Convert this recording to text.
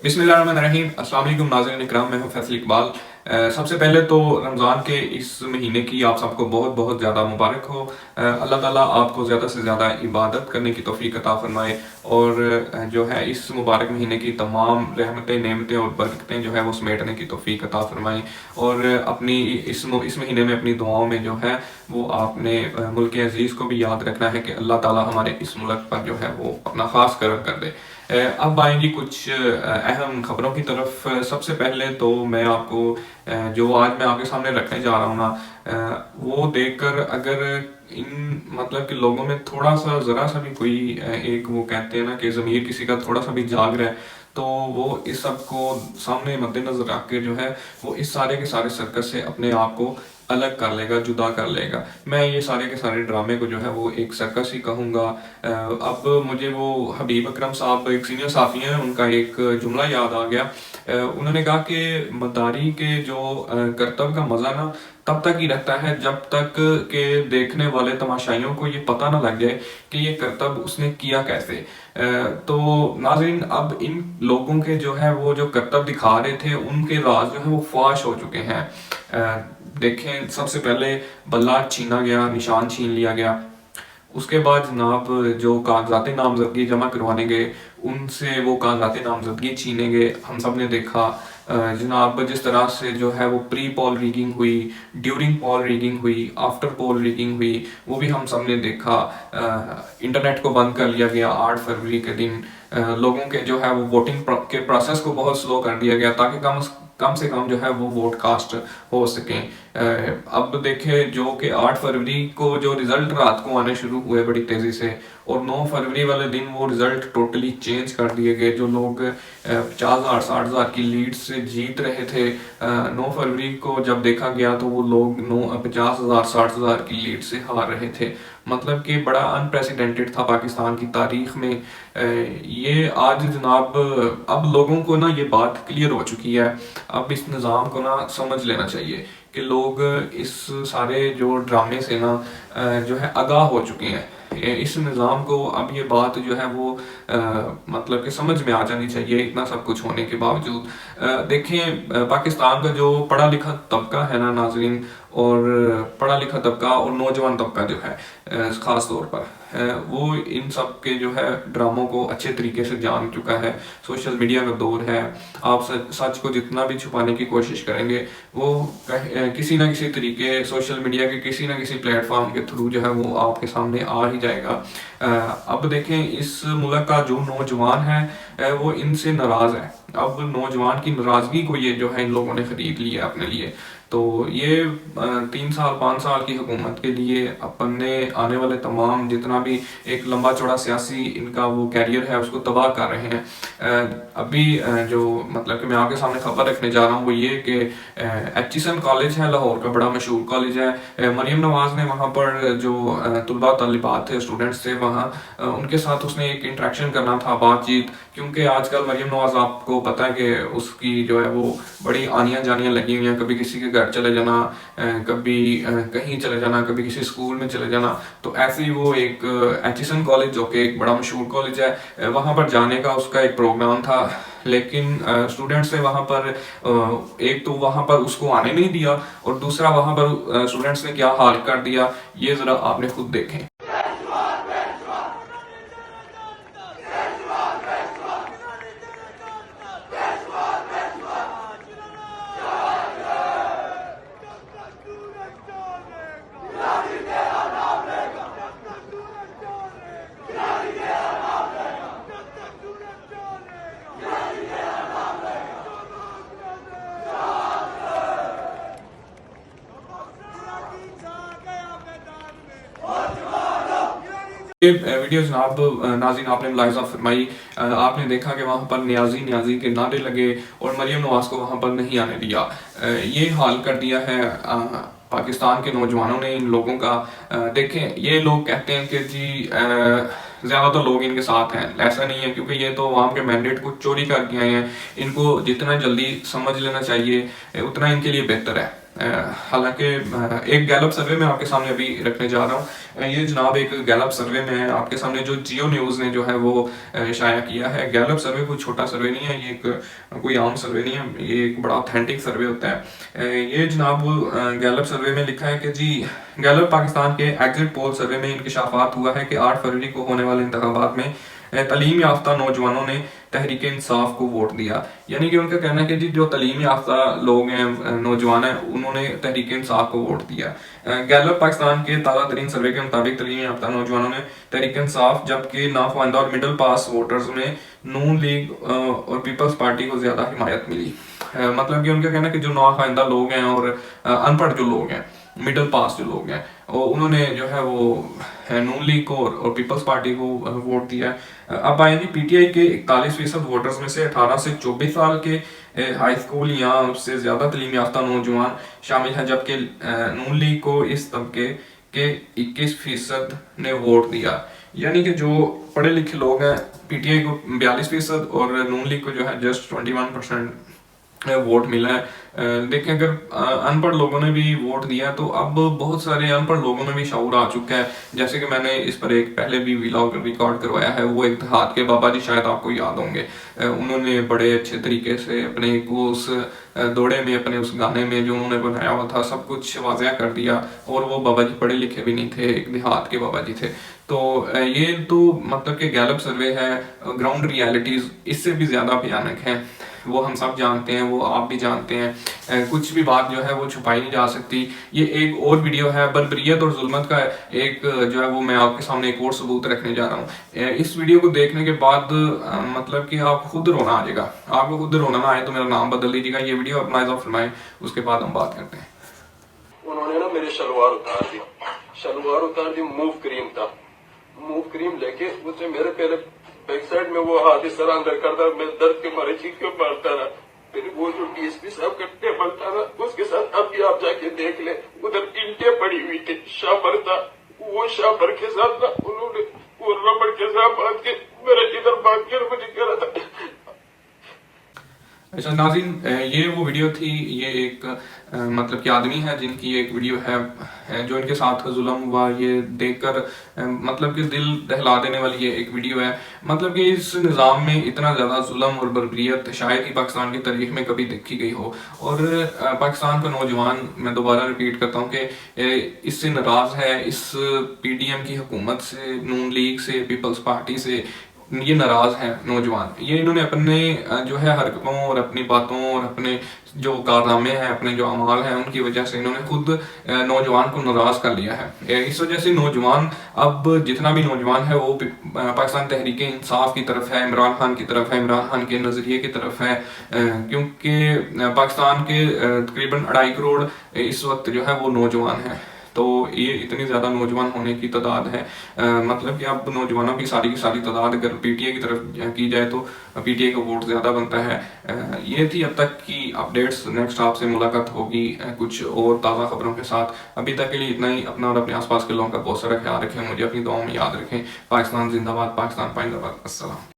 बिस्मिल्लाहिर्रहमानिर्रहीम। अस्सलाम वालेकुम नाज़रीन इकराम, मैं हूं फैसल इकबाल। सबसे पहले तो रमज़ान के इस महीने की आप सबको बहुत बहुत ज़्यादा मुबारक हो। अल्लाह ताला आपको ज़्यादा से ज़्यादा इबादत करने की तौफीक अता फरमाए और जो है इस मुबारक महीने की तमाम रहमतें, नेमतें और बरकतें जो है वो समेटने की तौफीक अता फरमाए। और अपनी इस महीने में अपनी दुआओं में जो है वो आपने मुल्क अजीज़ को भी याद रखना है कि अल्लाह ताला हमारे इस मुल्क पर जो है वो अपना ख़ास करम कर दे। अब आएंगी कुछ अहम खबरों की तरफ। सबसे पहले तो मैं आपको जो आज मैं आपके सामने रखने जा रहा हूँ ना, वो देखकर अगर इन मतलब कि लोगों में थोड़ा सा ज़रा सा भी कोई एक वो कहते हैं ना कि ज़मीर किसी का थोड़ा सा भी जाग रहा है, तो वो इस सब को सामने मद्देनजर रख के जो है वो इस सारे के सारे सर्कस से अपने आप को अलग कर लेगा, जुदा कर लेगा। मैं ये सारे के सारे ड्रामे को जो है वो एक सर्कस ही कहूँगा। अब मुझे वो हबीब अकरम साहब एक सीनियर साफ़ी हैं, उनका एक जुमला याद आ गया। उन्होंने कहा कि मदारी के जो करतब का मज़ा ना तब तक ही रहता है जब तक के देखने वाले तमाशाइयों को ये पता ना लग जाए कि ये करतब उसने किया कैसे। तो नाज़रीन, अब इन लोगों के जो है वो जो करतब दिखा रहे थे उनके राज जो है वो फाश हो चुके हैं। देखें, सबसे पहले बल्ला छीना गया, निशान छीन लिया गया। उसके बाद जनाब जो कागजात नामजदगी जमा करवाने गए उनसे वो कागजात नामजदगी छीने गए। हम सब ने देखा जनाब जिस तरह से जो है वो प्री पॉल रीगिंग हुई, ड्यूरिंग पॉल रीगिंग हुई, आफ्टर पॉल रीगिंग हुई, वो भी हम सब ने देखा। इंटरनेट को बंद कर लिया गया 8 फरवरी के दिन। लोगों के जो है वो वोटिंग के प्रोसेस को बहुत स्लो कर दिया गया ताकि कम से कम जो है वो वोट कास्ट हो सकें। अब देखें जो कि 8 फरवरी को जो रिजल्ट रात को आने शुरू हुए बड़ी तेजी से, और 9 फरवरी वाले दिन वो रिजल्ट टोटली चेंज कर दिए गए। जो लोग 50,000 60,000 की लीड से जीत रहे थे, 9 फरवरी को जब देखा गया तो वो लोग 50,000 60,000 की लीड से हार रहे थे। मतलब कि बड़ा अनप्रेसिडेंटेड था पाकिस्तान की तारीख में। ये आज जनाब अब लोगों को ना ये बात क्लियर हो चुकी है। अब इस निज़ाम को ना समझ लेना चाहिए कि लोग इस सारे जो ड्रामे से ना जो है आगाह हो चुके हैं। इस निज़ाम को अब ये बात जो है वो मतलब कि समझ में आ जानी चाहिए इतना सब कुछ होने के बावजूद। देखें, पाकिस्तान का जो पढ़ा लिखा तबका है ना नाजरीन, और पढ़ा लिखा तबका और नौजवान तबका जो है ख़ास तौर पर वो इन सब के जो है ड्रामों को अच्छे तरीके से जान चुका है। सोशल मीडिया का दौर है, आप सच को जितना भी छुपाने की कोशिश करेंगे वो किसी ना किसी तरीके सोशल मीडिया के किसी ना किसी प्लेटफॉर्म के थ्रू जो है वो आपके सामने आ ही जाएगा। अब देखें, इस मुल्क का जो नौजवान है वो इनसे नाराज़ है। अब नौजवान की नाराज़गी को ये जो है इन लोगों ने खरीद लिया अपने लिए। तो ये 3 साल 5 साल की हुकूमत के लिए अपने आने वाले तमाम जितना भी एक लंबा चौड़ा सियासी इनका वो कैरियर है उसको तबाह कर रहे हैं। अभी जो मतलब कि मैं आपके सामने खबर रखने जा रहा हूँ वो ये कि एचिसन कॉलेज है, लाहौर का बड़ा मशहूर कॉलेज है। मरियम नवाज ने वहाँ पर जो तलबा तलिबात थे, स्टूडेंट्स थे वहाँ, उनके साथ उसने एक इंट्रैक्शन करना था, बातचीत। क्योंकि आजकल मरियम नवाज आपको पता है कि उसकी जो है वो बड़ी आनियाँ जानियाँ लगी हुई हैं। कभी किसी के घर चले जाना, कभी कहीं चले जाना, कभी किसी स्कूल में चले जाना। तो ऐसे ही वो एक एचिसन कॉलेज जो कि एक बड़ा मशहूर कॉलेज है, वहाँ पर जाने का उसका एक प्रोग्राम था। लेकिन स्टूडेंट्स ने वहाँ पर एक तो वहाँ पर उसको आने नहीं दिया, और दूसरा वहाँ पर स्टूडेंट्स ने क्या हाल कर दिया ये ज़रा आपने खुद देखें। ये वीडियो जनाब नाज़रीन आपने मुलाहिज़ा फरमाई, आपने देखा कि वहाँ पर न्याजी न्याजी के नारे लगे और मरियम नवाज को वहाँ पर नहीं आने दिया। ये हाल कर दिया है पाकिस्तान के नौजवानों ने इन लोगों का। देखें, ये लोग कहते हैं कि जी ज़्यादातर लोग इनके साथ हैं, ऐसा नहीं है, क्योंकि ये तो आवाम के मैंडेट को चोरी करके आए हैं। इनको जितना जल्दी समझ लेना चाहिए उतना इनके लिए बेहतर है। हालांकि एक गैलप सर्वे मैं आपके सामने अभी रखने जा रहा हूँ। ये जनाब एक गैलप सर्वे में है आपके सामने, जो जियो न्यूज़ ने जो है वो शाया किया है। गैलप सर्वे कोई छोटा सर्वे नहीं है, ये एक कोई आम सर्वे नहीं है, ये एक बड़ा ऑथेंटिक सर्वे होता है। ये जनाब गैलप सर्वे में लिखा है कि जी, गैलप पाकिस्तान के एग्जिट पोल सर्वे में इंकशाफात हुआ है कि 8 फरवरी को होने वाले इंतखाबात में तालीम याफ्ता नौजवानों ने तहरीक इंसाफ को वोट दिया। यानी कि उनका कहना है कि जी जो तालीम याफ्ता लोग हैं, नौजवान हैं, उन्होंने तहरीक इंसाफ को वोट दिया। गैलप पाकिस्तान के ताज़ा तरीन सर्वे के मुताबिक तालीम याफ्ता नौजवानों ने तहरीक इंसाफ, जबकि नाख्वानदा और मिडिल पास वोटर्स में नून लीग और पीपल्स पार्टी को ज्यादा हिमायत मिली। मतलब कि उनका कहना है कि जो नाख्वानदा लोग हैं और अनपढ़ जो लोग हैं, मिडिल पास जो लोग हैं, और उन्होंने जो है वो नून लीग को और पीपल्स पार्टी को वोट दिया है। अब आए जी, पीटीआई के 41% वोटर्स में से 18 से 24 साल के हाई स्कूल या उससे ज्यादा तलीम याफ्ता नौजवान शामिल हैं, जबकि नून लीग को इस तबके के 21% ने वोट दिया। यानी कि जो पढ़े लिखे लोग हैं, पीटीआई को 42% और नून लीग को जो है जस्ट 21% वोट मिला है। देखें, अगर अनपढ़ लोगों ने भी वोट दिया तो अब बहुत सारे अनपढ़ लोगों में भी शऊर आ चुका है। जैसे कि मैंने इस पर एक पहले भी व्लॉग रिकॉर्ड करवाया है, वो एक देहात के बाबा जी, शायद आपको याद होंगे। उन्होंने बड़े अच्छे तरीके से अपने उस दौड़े में, अपने उस गाने में जो उन्होंने बनाया हुआ था, सब कुछ वाज़िया कर दिया। और वो बाबा जी पढ़े लिखे भी नहीं थे, एक देहात के बाबा जी थे। तो ये तो मतलब कि गैलप सर्वे है, ग्राउंड रियलिटीज इससे भी ज्यादा भयानक है, वो हम सब जानते हैं, वो आप भी जानते हैं। कुछ भी बात जो है वो छुपाई नहीं जा सकती। ये एक और वीडियो है बर्बरियत और जुल्मत का, एक जो है वो मैं आपके सामने एक और सबूत रखने जा रहा हूँ। इस वीडियो को देखने के बाद मतलब कि आप खुद रोना आ जाएगा। आपको खुद रोना ना आए तो मेरा नाम बदल लीजिएगा। ये वीडियो अपना इज़ा फरमाएं, उसके बाद हम बात करते हैं। उन्होंने ना मेरे शलवार उतार दी, मूव क्रीम था, मूव क्रीम लेके उससे मेरे पहले बैक साइड में वो हाथ इस तरह अंदर करता, मैं दर्द के मारे चीख के मारता रहा। फिर वो जो डीएसपी साहब का टेबल था ना, उसके साथ अभी आप जाके देख ले, उधर ईंटें पड़ी हुई थी, शाबर था, वो शाबर के साथ ना उन्होंने वो रबड़ के साथ बांध के मेरे इधर बांध के मुझे करा था। अच्छा नाज़रीन, ये वो वीडियो थी। ये एक मतलब कि आदमी है जिनकी एक वीडियो है जो इनके साथ जुल्म हुआ। ये देखकर मतलब कि दिल दहला देने वाली ये एक वीडियो है। मतलब कि इस निज़ाम में इतना ज़्यादा जुल्म और बर्बरियत शायद ही पाकिस्तान की तारीख में कभी देखी गई हो। और पाकिस्तान का नौजवान, मैं दोबारा रिपीट करता हूँ कि इससे नाराज़ है, इस पीडीएम की हुकूमत से, नून लीग से, पीपल्स पार्टी से ये नाराज हैं नौजवान। ये इन्होंने अपने जो है हरकतों और अपनी बातों और अपने जो कारनामे हैं, अपने जो अमाल हैं, उनकी वजह से इन्होंने खुद नौजवान को नाराज कर लिया है। इस वजह से नौजवान, अब जितना भी नौजवान है वो पाकिस्तान तहरीक इंसाफ की तरफ है, इमरान खान की तरफ है, इमरान खान के नजरिए की तरफ है। क्योंकि पाकिस्तान के तकरीबन 2.5 करोड़ इस वक्त जो है वो नौजवान है। तो ये इतनी ज़्यादा नौजवान होने की तादाद है, मतलब कि अब नौजवानों की सारी तादाद अगर पीटीआई की तरफ की जाए तो पीटीआई का वोट ज़्यादा बनता है। ये थी अब तक की अपडेट्स। नेक्स्ट आपसे मुलाकात होगी कुछ और ताज़ा खबरों के साथ। अभी तक के लिए इतना ही। अपना और अपने आसपास के लोगों का बहुत सारा ख्याल रखें, मुझे अपनी दुआओं में याद रखें। पाकिस्तान जिंदाबाद, पाकिस्तान पाइंदाबाद। अस्सलाम।